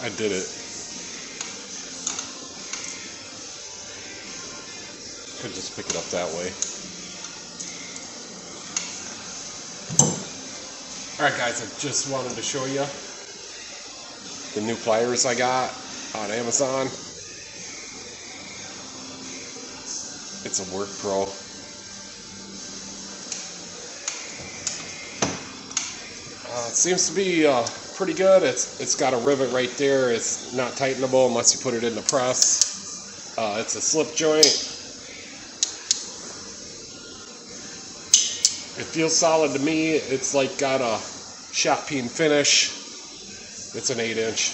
I did it. Could just pick it up that way. Alright guys, I just wanted to show you the new pliers I got on Amazon. It's a Workpro. It seems to be pretty good. It's got a rivet right there. It's not tightenable unless you put it in the press. It's a slip joint. It feels solid to me. It's like got a shot peen finish. It's an 8-inch.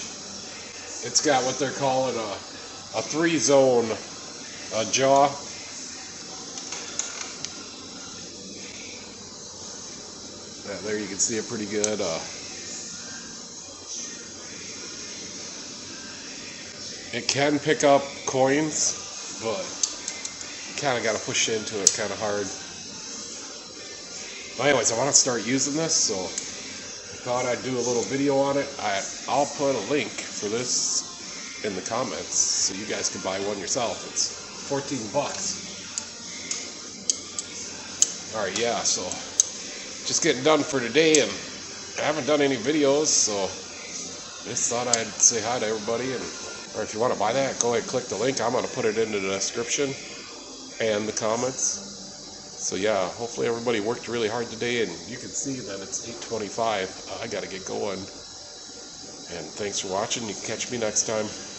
It's got what they're calling a 3-zone jaw. Yeah, there you can see it pretty good. It can pick up coins, but you kind of got to push into it kind of hard. But anyways, I want to start using this, so I thought I'd do a little video on it. I'll put a link for this in the comments so you guys can buy one yourself. It's 14 bucks. Alright, yeah, so just getting done for today, and I haven't done any videos, so just thought I'd say hi to everybody. Or if you want to buy that, go ahead and click the link. I'm going to put it into the description and the comments. So yeah, hopefully everybody worked really hard today, and you can see that it's 8:25. I got to get going. And thanks for watching. You can catch me next time.